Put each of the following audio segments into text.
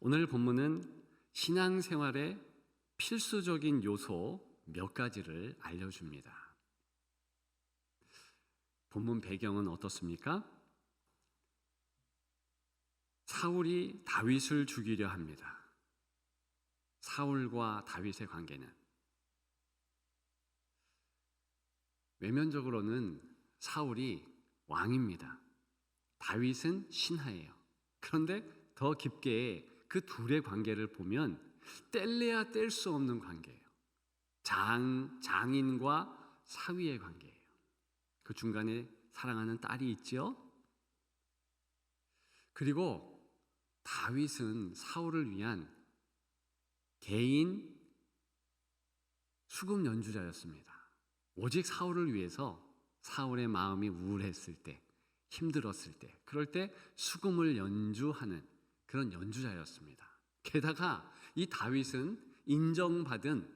오늘 본문은 신앙생활의 필수적인 요소 몇 가지를 알려줍니다. 본문 배경은 어떻습니까? 사울이 다윗을 죽이려 합니다. 사울과 다윗의 관계는 외면적으로는 사울이 왕입니다. 다윗은 신하예요. 그런데 더 깊게 그 둘의 관계를 보면 뗄래야 뗄 수 없는 관계예요. 장인과 사위의 관계예요. 그 중간에 사랑하는 딸이 있죠. 그리고 다윗은 사울을 위한 개인 수금 연주자였습니다. 오직 사울을 위해서 사울의 마음이 우울했을 때, 힘들었을 때, 그럴 때 수금을 연주하는 그런 연주자였습니다. 게다가 이 다윗은 인정받은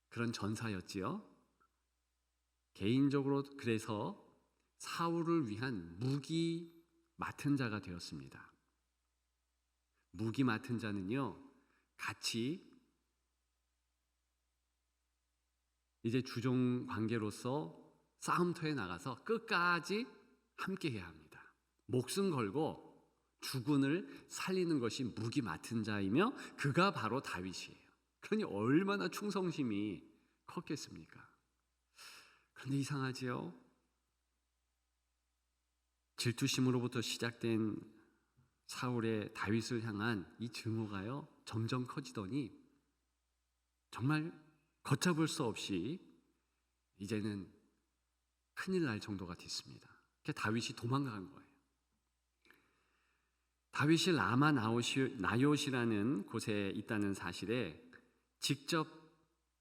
그런 전사였지요. 개인적으로 그래서 사울을 위한 무기 맡은 자가 되었습니다. 무기 맡은 자는요, 같이 이제 주종 관계로서 싸움터에 나가서 끝까지 함께 해야 합니다. 목숨 걸고 주군을 살리는 것이 무기 맡은 자이며 그가 바로 다윗이에요. 그러니 얼마나 충성심이 컸겠습니까? 그런데 이상하지요? 질투심으로부터 시작된 사울의 다윗을 향한 이 증오가요, 점점 커지더니 정말 걷잡을 수 없이 이제는 큰일 날 정도가 됐습니다. 그래서 다윗이 도망간 거예요. 다윗이 라마 나요시라는 곳에 있다는 사실에 직접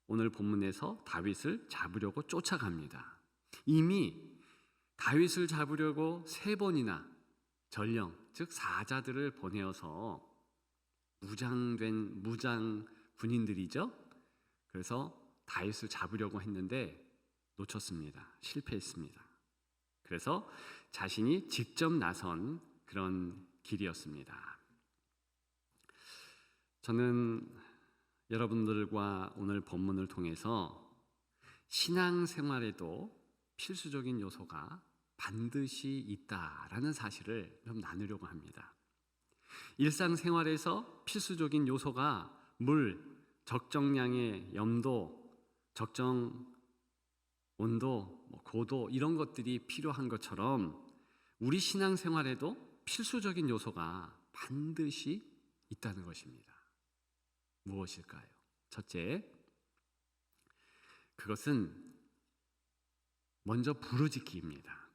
오늘 본문에서 다윗을 잡으려고 쫓아갑니다. 이미 다윗을 잡으려고 3번이나 전령, 즉 사자들을 보내어서 무장 군인들이죠. 그래서 다윗을 잡으려고 했는데 놓쳤습니다. 실패했습니다. 그래서 자신이 직접 나선 그런 길이었습니다. 저는 여러분들과 오늘 본문을 통해서 신앙생활에도 필수적인 요소가 반드시 있다라는 사실을 좀 나누려고 합니다. 일상생활에서 필수적인 요소가 물, 적정량의 염도, 적정 온도, 고도 이런 것들이 필요한 것처럼 우리 신앙생활에도 필수적인 요소가 반드시 있다는 것입니다. 무엇일까요? 첫째, 그것은 먼저 부르짖기입니다.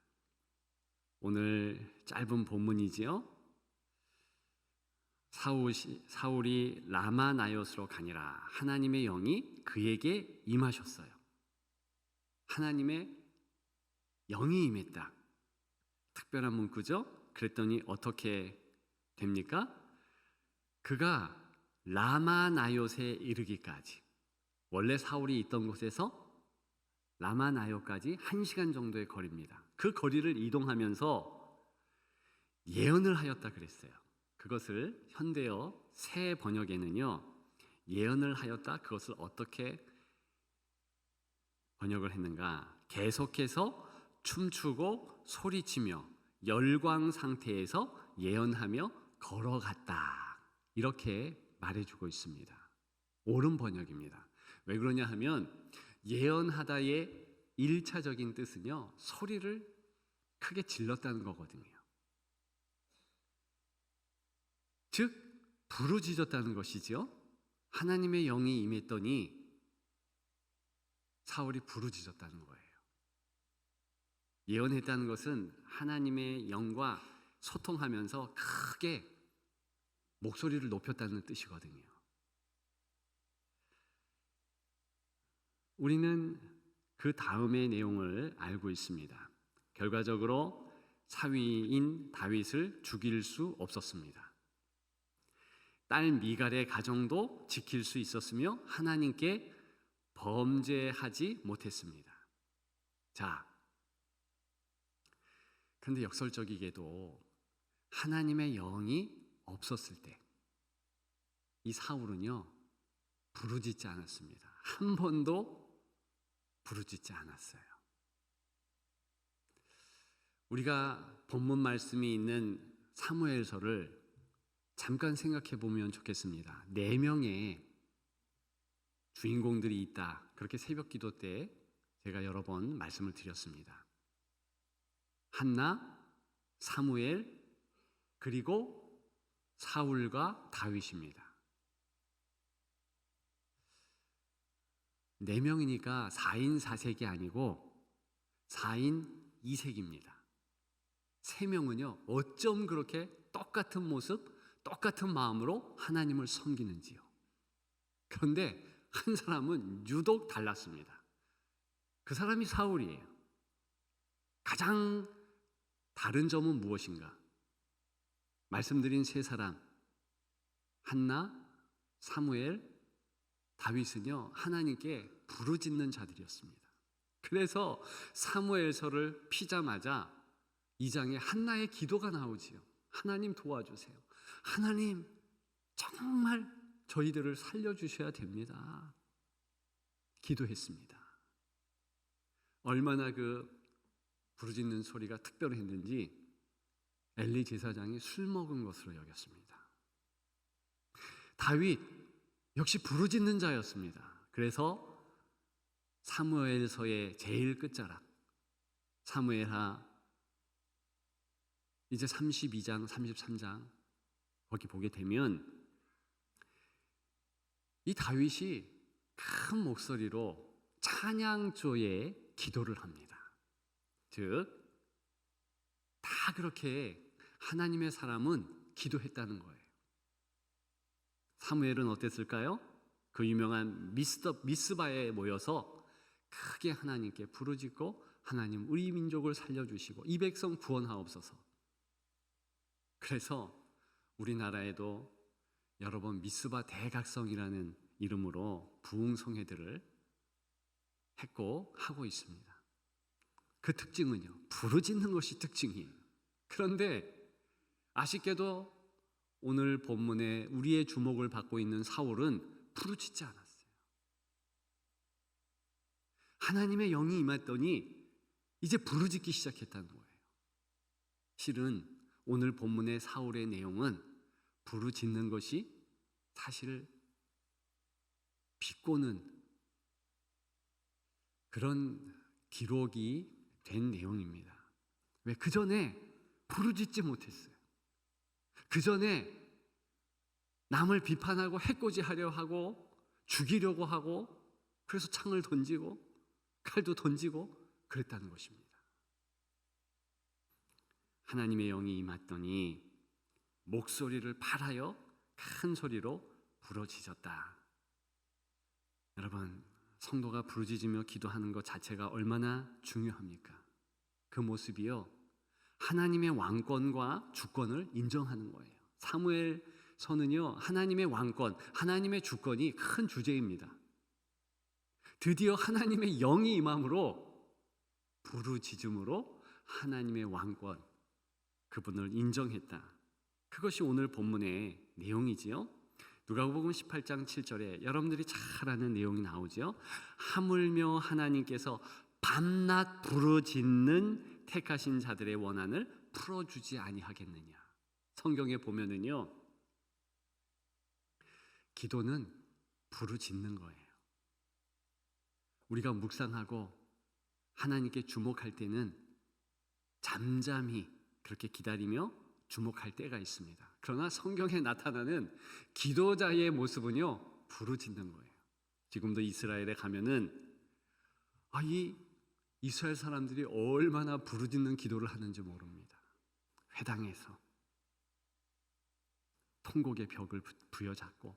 오늘 짧은 본문이지요. 사울이 라마나요스로 가니라 하나님의 영이 그에게 임하셨어요. 하나님의 영이 임했다. 특별한 문구죠. 그랬더니 어떻게 됩니까? 그가 라마나요스에 이르기까지, 원래 사울이 있던 곳에서 라마나요까지 1시간 정도의 거리입니다. 그 거리를 이동하면서 예언을 하였다 그랬어요. 그것을 현대어 새 번역에는요, 예언을 하였다, 그것을 어떻게 번역을 했는가? 계속해서 춤추고 소리치며 열광 상태에서 예언하며 걸어갔다. 이렇게 말해주고 있습니다. 옳은 번역입니다. 왜 그러냐 하면 예언하다의 1차적인 뜻은요, 소리를 크게 질렀다는 거거든요. 즉 부르짖었다는 것이죠. 하나님의 영이 임했더니 사울이 부르짖었다는 거예요. 예언했다는 것은 하나님의 영과 소통하면서 크게 목소리를 높였다는 뜻이거든요. 우리는 그 다음의 내용을 알고 있습니다. 결과적으로 사위인 다윗을 죽일 수 없었습니다. 딸 미갈의 가정도 지킬 수 있었으며 하나님께 범죄하지 못했습니다. 자, 그런데 역설적이게도 하나님의 영이 없었을 때, 이 사울은요 부르짖지 않았습니다. 한 번도 부르짖지 않았어요. 우리가 본문 말씀이 있는 사무엘서를 잠깐 생각해 보면 좋겠습니다. 4명의 주인공들이 있다. 그렇게 새벽 기도 때 제가 여러 번 말씀을 드렸습니다. 한나, 사무엘, 그리고 사울과 다윗입니다. 4명이니까 4인 4색이 아니고 4인 2색입니다. 3명은요 어쩜 그렇게 똑같은 모습, 똑같은 마음으로 하나님을 섬기는지요. 그런데 한 사람은 유독 달랐습니다. 그 사람이 사울이에요. 가장 다른 점은 무엇인가? 말씀드린 3사람, 한나, 사무엘, 다윗은요 하나님께 부르짖는 자들이었습니다. 그래서 사무엘서를 피자마자 2장에 한나의 기도가 나오지요. 하나님 도와주세요. 하나님 정말 저희들을 살려주셔야 됩니다. 기도했습니다. 얼마나 그 부르짖는 소리가 특별했는지 엘리 제사장이 술 먹은 것으로 여겼습니다. 다윗 역시 부르짖는 자였습니다. 그래서 사무엘서의 제일 끝자락 사무엘하 이제 32장, 33장 거기 보게 되면 이 다윗이 큰 목소리로 찬양조의 기도를 합니다. 즉 다 그렇게 하나님의 사람은 기도했다는 거예요. 사무엘은 어땠을까요? 그 유명한 미스바에 모여서 크게 하나님께 부르짖고 하나님 우리 민족을 살려주시고 이 백성 구원하옵소서. 그래서 우리나라에도 여러 번 미스바 대각성이라는 이름으로 부흥성회들을 했고 하고 있습니다. 그 특징은요 부르짖는 것이 특징이에요. 그런데 아쉽게도 오늘 본문에 우리의 주목을 받고 있는 사울은 부르짖지 않았어요. 하나님의 영이 임했더니 이제 부르짖기 시작했다는 거예요. 실은 오늘 본문의 사울의 내용은 부르짖는 것이 사실 비꼬는 그런 기록이 된 내용입니다. 왜? 그 전에 부르짖지 못했어요. 그 전에 남을 비판하고 해코지하려 하고 죽이려고 하고 그래서 창을 던지고 칼도 던지고 그랬다는 것입니다. 하나님의 영이 임했더니 목소리를 발하여 큰 소리로 부르짖었다. 여러분, 성도가 부르짖으며 기도하는 것 자체가 얼마나 중요합니까? 그 모습이요 하나님의 왕권과 주권을 인정하는 거예요. 사무엘서는요 하나님의 왕권, 하나님의 주권이 큰 주제입니다. 드디어 하나님의 영이 임함으로 부르짖음으로 하나님의 왕권, 그분을 인정했다. 그것이 오늘 본문의 내용이지요. 누가복음 18장 7절에 여러분들이 잘 아는 내용이 나오죠. 하물며 하나님께서 밤낮 부르짖는 택하신 자들의 원한을 풀어주지 아니하겠느냐. 성경에 보면은요 기도는 부르짖는 거예요. 우리가 묵상하고 하나님께 주목할 때는 잠잠히 그렇게 기다리며 주목할 때가 있습니다. 그러나 성경에 나타나는 기도자의 모습은요 부르짖는 거예요. 지금도 이스라엘에 가면은 이 이스라엘 사람들이 얼마나 부르짖는 기도를 하는지 모릅니다. 회당에서 통곡의 벽을 부여잡고.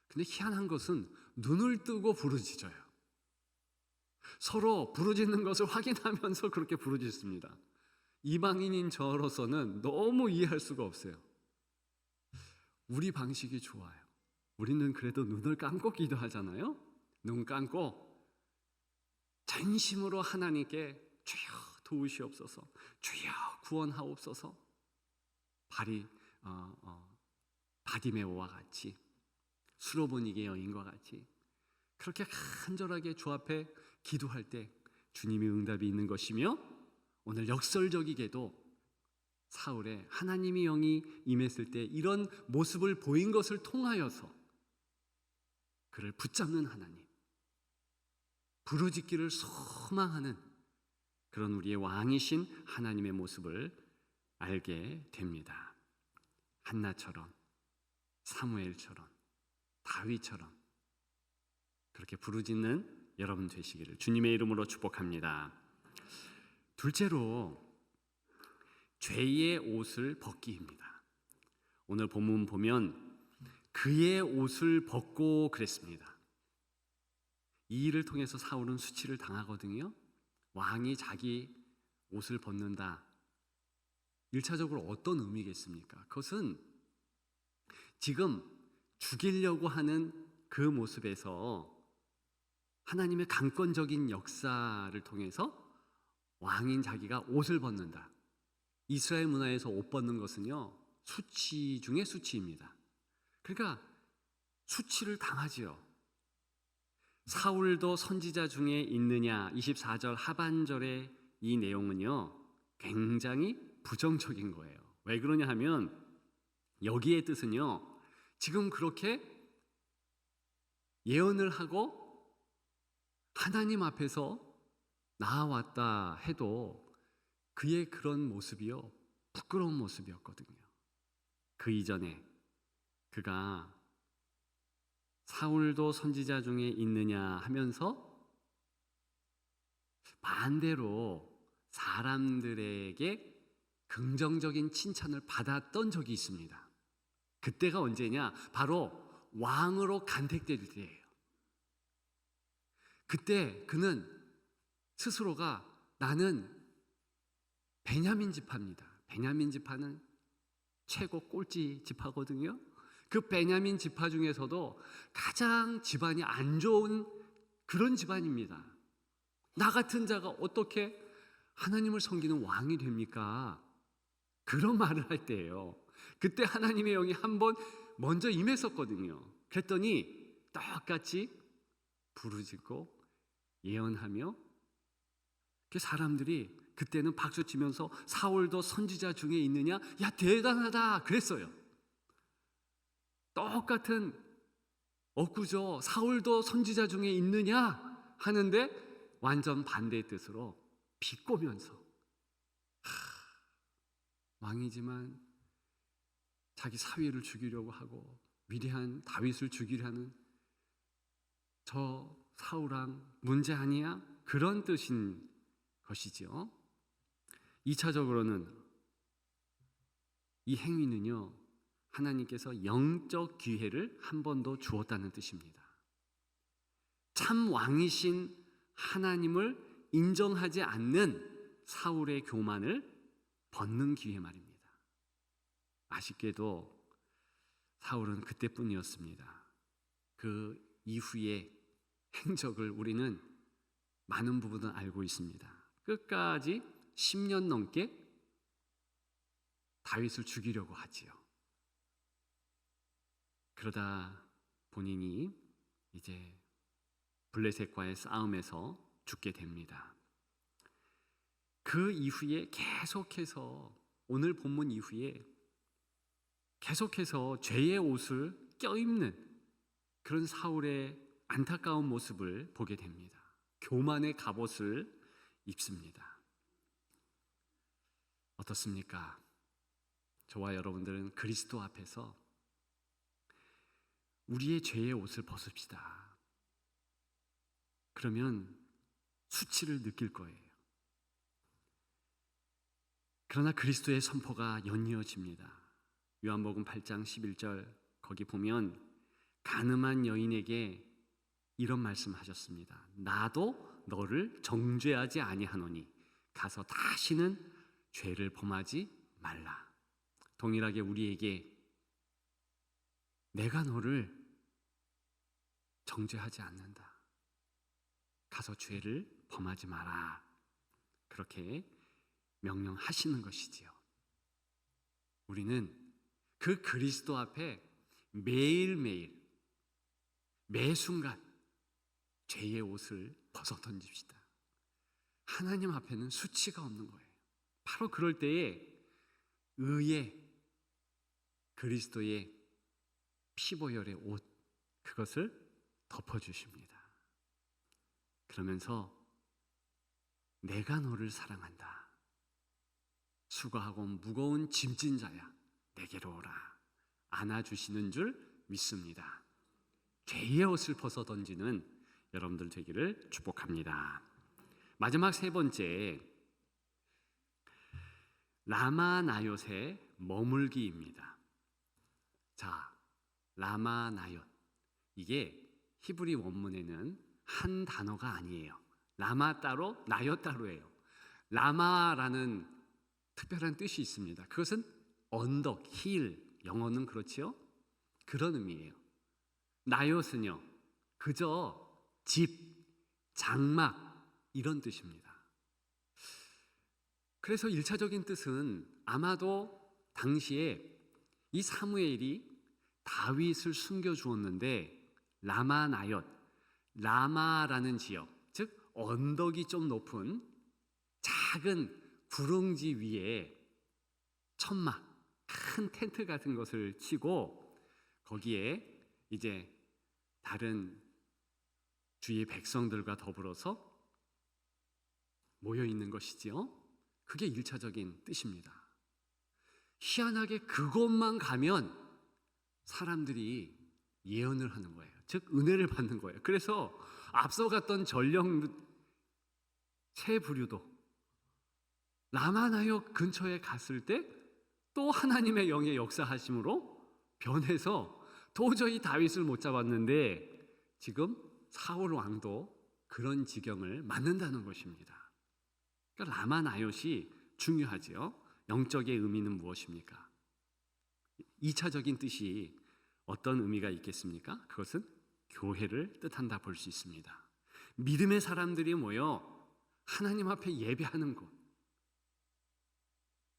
근데 희한한 것은 눈을 뜨고 부르짖어요. 서로 부르짖는 것을 확인하면서 그렇게 부르짖습니다. 이방인인 저로서는 너무 이해할 수가 없어요. 우리 방식이 좋아요. 우리는 그래도 눈을 감고 기도하잖아요. 눈 감고 전심으로 하나님께 주여 도우시옵소서, 주여 구원하옵소서. 바디메오와 같이 수로보니게 여인과 같이 그렇게 간절하게 주 앞에 기도할 때 주님의 응답이 있는 것이며, 오늘 역설적이게도 사울의 하나님의 영이 임했을 때 이런 모습을 보인 것을 통하여서 그를 붙잡는 하나님, 부르짖기를 소망하는 그런 우리의 왕이신 하나님의 모습을 알게 됩니다. 한나처럼, 사무엘처럼, 다윗처럼 그렇게 부르짖는 여러분 되시기를 주님의 이름으로 축복합니다. 둘째로, 죄의 옷을 벗기입니다. 오늘 본문 보면 그의 옷을 벗고 그랬습니다. 이 일을 통해서 사울은 수치를 당하거든요. 왕이 자기 옷을 벗는다. 1차적으로 어떤 의미겠습니까? 그것은 지금 죽이려고 하는 그 모습에서 하나님의 강권적인 역사를 통해서 왕인 자기가 옷을 벗는다. 이스라엘 문화에서 옷 벗는 것은요, 수치 중에 수치입니다. 그러니까 수치를 당하지요. 사울도 선지자 중에 있느냐, 24절 하반절의 이 내용은요 굉장히 부정적인 거예요. 왜 그러냐 하면 여기의 뜻은요, 지금 그렇게 예언을 하고 하나님 앞에서 나아왔다 해도 그의 그런 모습이요 부끄러운 모습이었거든요. 그 이전에 그가 사울도 선지자 중에 있느냐 하면서 반대로 사람들에게 긍정적인 칭찬을 받았던 적이 있습니다. 그때가 언제냐? 바로 왕으로 간택될 때예요. 그때 그는 스스로가 나는 베냐민 지파입니다. 베냐민 지파는 최고 꼴찌 지파거든요. 그 베냐민 지파 중에서도 가장 집안이 안 좋은 그런 집안입니다. 나 같은 자가 어떻게 하나님을 섬기는 왕이 됩니까? 그런 말을 할 때예요. 그때 하나님의 영이 한번 먼저 임했었거든요. 그랬더니 똑같이 부르짖고 예언하며 그 사람들이 그때는 박수치면서 사울도 선지자 중에 있느냐? 야, 대단하다 그랬어요. 똑같은 억구죠. 사울도 선지자 중에 있느냐 하는데 완전 반대의 뜻으로 비꼬면서 왕이지만 자기 사위를 죽이려고 하고 위대한 다윗을 죽이려 하는 저 사울왕 문제 아니야? 그런 뜻인 것이죠. 2차적으로는 이 행위는요, 하나님께서 영적 기회를 한 번 더 주었다는 뜻입니다. 참 왕이신 하나님을 인정하지 않는 사울의 교만을 벗는 기회 말입니다. 아쉽게도 사울은 그때뿐이었습니다. 그 이후의 행적을 우리는 많은 부분은 알고 있습니다. 끝까지 10년 넘게 다윗을 죽이려고 하지요. 그러다 본인이 이제 블레셋과의 싸움에서 죽게 됩니다. 그 이후에 계속해서 오늘 본문 이후에 계속해서 죄의 옷을 껴입는 그런 사울의 안타까운 모습을 보게 됩니다. 교만의 갑옷을 입습니다. 어떻습니까? 저와 여러분들은 그리스도 앞에서 우리의 죄의 옷을 벗읍시다. 그러면 수치를 느낄 거예요. 그러나 그리스도의 선포가 연이어집니다. 요한복음 8장 11절 거기 보면 간음한 여인에게 이런 말씀하셨습니다. 나도 너를 정죄하지 아니하노니 가서 다시는 죄를 범하지 말라. 동일하게 우리에게 내가 너를 정죄하지 않는다. 가서 죄를 범하지 마라. 그렇게 명령하시는 것이지요. 우리는 그 그리스도 앞에 매일매일 매 순간 죄의 옷을 벗어 던집시다. 하나님 앞에는 수치가 없는 거예요. 바로 그럴 때에 의의 그리스도의 피보혈의 옷, 그것을 덮어주십니다. 그러면서 내가 너를 사랑한다. 수고하고 무거운 짐진 자야, 내게로 오라. 안아주시는 줄 믿습니다. 죄의 옷을 벗어 던지는 여러분들 되기를 축복합니다. 마지막 세 번째, 라마나옳의 머물기입니다. 자, 라마나옳, 이게 히브리 원문에는 한 단어가 아니에요. 라마 따로, 나옳 따로예요. 라마라는 특별한 뜻이 있습니다. 그것은 언덕, 힐, 영어는 그렇지요? 그런 의미예요. 나옳은요, 그저 집, 장막 이런 뜻입니다. 그래서 1차적인 뜻은 아마도 당시에 이 사무엘이 다윗을 숨겨주었는데 라마나옳, 라마라는 지역, 즉 언덕이 좀 높은 작은 구릉지 위에 천막, 큰 텐트 같은 것을 치고 거기에 이제 다른 주의 백성들과 더불어서 모여 있는 것이지요. 그게 1차적인 뜻입니다. 희한하게 그곳만 가면 사람들이 예언을 하는 거예요. 즉 은혜를 받는 거예요. 그래서 앞서 갔던 전령 세 부류도 라마나옳 근처에 갔을 때 또 하나님의 영의 역사하심으로 변해서 도저히 다윗을 못 잡았는데 지금 사울 왕도 그런 지경을 맞는다는 것입니다. 그러니까 라마나옳이 중요하지요. 영적의 의미는 무엇입니까? 2차적인 뜻이 어떤 의미가 있겠습니까? 그것은 교회를 뜻한다 볼 수 있습니다. 믿음의 사람들이 모여 하나님 앞에 예배하는 곳,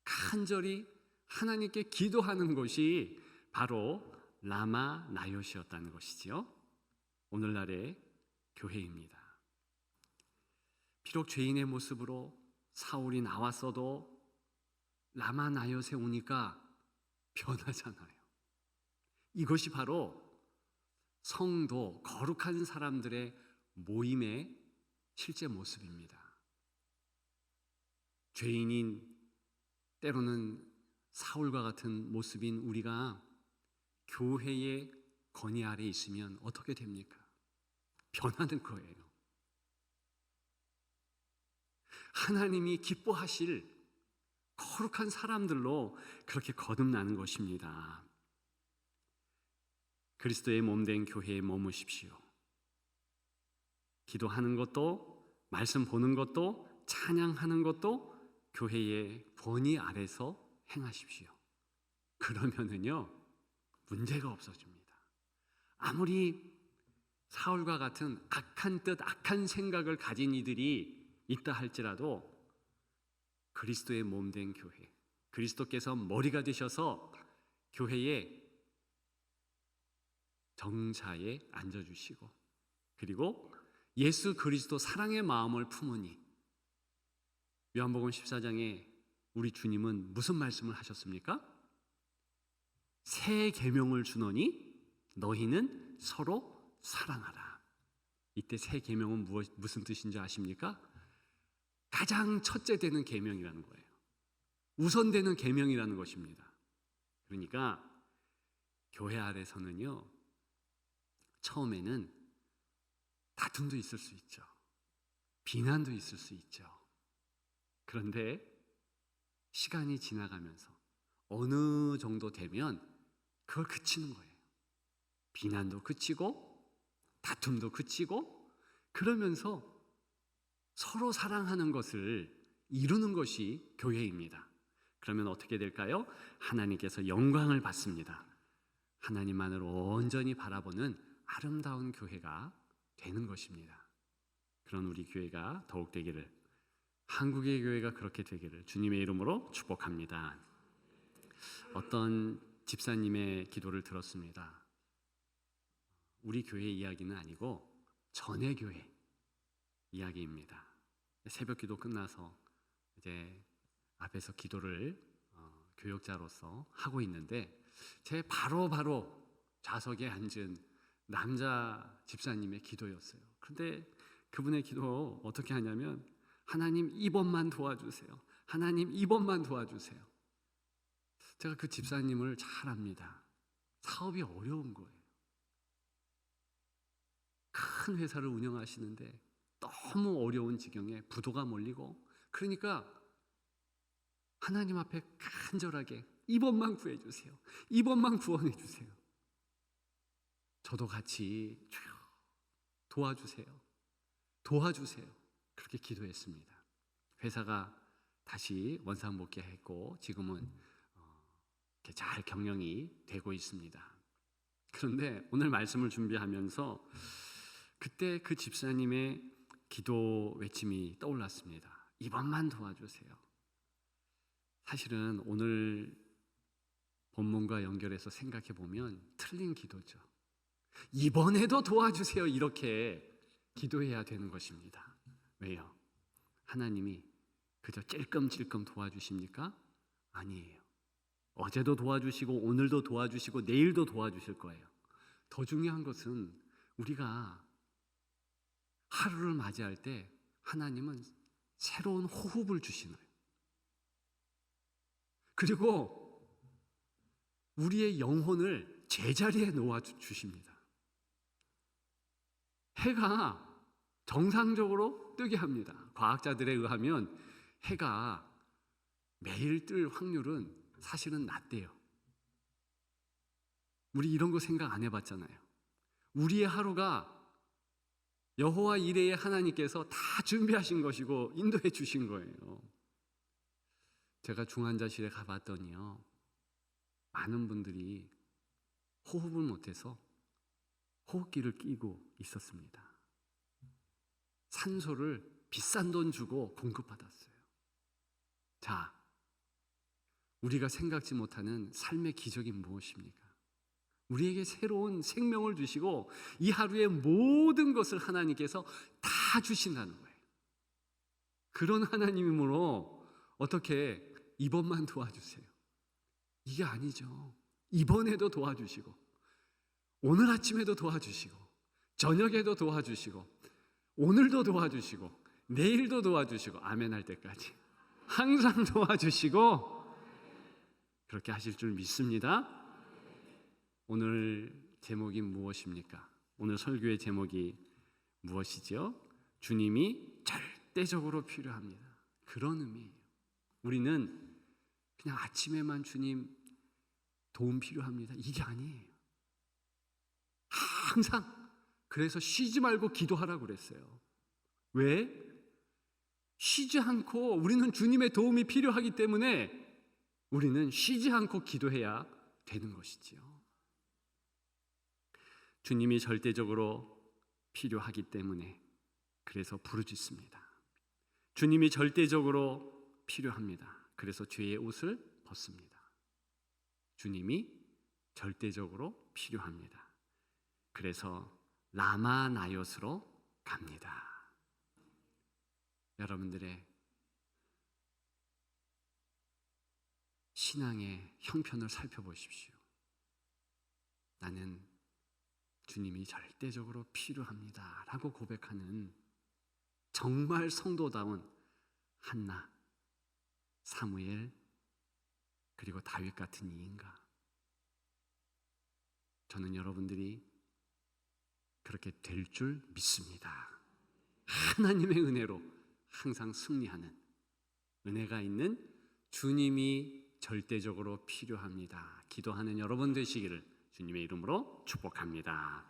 간절히 하나님께 기도하는 곳이 바로 라마나옳이었다는 것이지요. 오늘날의 교회입니다. 비록 죄인의 모습으로 사울이 나왔어도 라마나옳에 오니까 변하잖아요. 이것이 바로 성도, 거룩한 사람들의 모임의 실제 모습입니다. 죄인인 때로는 사울과 같은 모습인 우리가 교회의 건의 아래 있으면 어떻게 됩니까? 변하는 거예요. 하나님이 기뻐하실 거룩한 사람들로 그렇게 거듭나는 것입니다. 그리스도의 몸된 교회에 머무십시오. 기도하는 것도, 말씀 보는 것도, 찬양하는 것도 교회의 권위 아래서 행하십시오. 그러면은요, 문제가 없어집니다. 아무리 사울과 같은 악한 뜻, 악한 생각을 가진 이들이 있다 할지라도 그리스도의 몸된 교회, 그리스도께서 머리가 되셔서 교회의 정자에 앉아주시고, 그리고 예수 그리스도 사랑의 마음을 품으니, 요한복음 14장에 우리 주님은 무슨 말씀을 하셨습니까? 새 계명을 주노니 너희는 서로 사랑하라. 이때 새 계명은 무슨 뜻인지 아십니까? 가장 첫째 되는 계명이라는 거예요. 우선되는 계명이라는 것입니다. 그러니까 교회 아래서는요, 처음에는 다툼도 있을 수 있죠. 비난도 있을 수 있죠. 그런데 시간이 지나가면서 어느 정도 되면 그걸 그치는 거예요. 비난도 그치고 다툼도 그치고, 그러면서 서로 사랑하는 것을 이루는 것이 교회입니다. 그러면 어떻게 될까요? 하나님께서 영광을 받습니다. 하나님만을 온전히 바라보는 아름다운 교회가 되는 것입니다. 그런 우리 교회가 더욱 되기를, 한국의 교회가 그렇게 되기를 주님의 이름으로 축복합니다. 어떤 집사님의 기도를 들었습니다. 우리 교회 이야기는 아니고 전의 교회 이야기입니다. 새벽 기도 끝나서 이제 앞에서 기도를 교역자로서 하고 있는데 제 바로 좌석에 앉은 남자 집사님의 기도였어요. 그런데 그분의 기도 어떻게 하냐면 하나님 이번만 도와주세요. 하나님 이번만 도와주세요. 제가 그 집사님을 잘 압니다. 사업이 어려운 거예요. 큰 회사를 운영하시는데 너무 어려운 지경에 부도가 몰리고, 그러니까 하나님 앞에 간절하게 이번만 구해주세요. 이번만 구원해주세요. 저도 같이 도와주세요. 도와주세요. 그렇게 기도했습니다. 회사가 다시 원상복귀했고 지금은 이렇게 잘 경영이 되고 있습니다. 그런데 오늘 말씀을 준비하면서 그때 그 집사님의 기도 외침이 떠올랐습니다. 이번만 도와주세요. 사실은 오늘 본문과 연결해서 생각해 보면 틀린 기도죠. 이번에도 도와주세요. 이렇게 기도해야 되는 것입니다. 왜요? 하나님이 그저 찔끔찔끔 도와주십니까? 아니에요. 어제도 도와주시고 오늘도 도와주시고 내일도 도와주실 거예요. 더 중요한 것은 우리가 하루를 맞이할 때 하나님은 새로운 호흡을 주시는 거예요. 그리고 우리의 영혼을 제자리에 놓아 주십니다. 해가 정상적으로 뜨게 합니다. 과학자들에 의하면 해가 매일 뜰 확률은 사실은 낮대요. 우리 이런 거 생각 안 해봤잖아요. 우리의 하루가 여호와 이레의 하나님께서 다 준비하신 것이고 인도해 주신 거예요. 제가 중환자실에 가봤더니요, 많은 분들이 호흡을 못해서 호흡기를 끼고 있었습니다. 산소를 비싼 돈 주고 공급받았어요. 자, 우리가 생각지 못하는 삶의 기적이 무엇입니까? 우리에게 새로운 생명을 주시고 이 하루의 모든 것을 하나님께서 다 주신다는 거예요. 그런 하나님이므로 어떻게 이번만 도와주세요. 이게 아니죠. 이번에도 도와주시고 오늘 아침에도 도와주시고 저녁에도 도와주시고 오늘도 도와주시고 내일도 도와주시고 아멘 할 때까지 항상 도와주시고 그렇게 하실 줄 믿습니다. 오늘 제목이 무엇입니까? 오늘 설교의 제목이 무엇이죠? 주님이 절대적으로 필요합니다. 그런 의미예요. 우리는 그냥 아침에만 주님 도움 필요합니다. 이게 아니에요. 항상. 그래서 쉬지 말고 기도하라고 그랬어요. 왜? 쉬지 않고 우리는 주님의 도움이 필요하기 때문에 우리는 쉬지 않고 기도해야 되는 것이지요. 주님이 절대적으로 필요하기 때문에 그래서 부르짖습니다. 주님이 절대적으로 필요합니다. 그래서 죄의 옷을 벗습니다. 주님이 절대적으로 필요합니다. 그래서 라마나요스로 갑니다. 여러분들의 신앙의 형편을 살펴보십시오. 나는 주님이 절대적으로 필요합니다 라고 고백하는 정말 성도다운 한나, 사무엘, 그리고 다윗 같은 이인가? 저는 여러분들이 그렇게 될 줄 믿습니다. 하나님의 은혜로 항상 승리하는 은혜가 있는 주님이 절대적으로 필요합니다. 기도하는 여러분 되시기를 주님의 이름으로 축복합니다.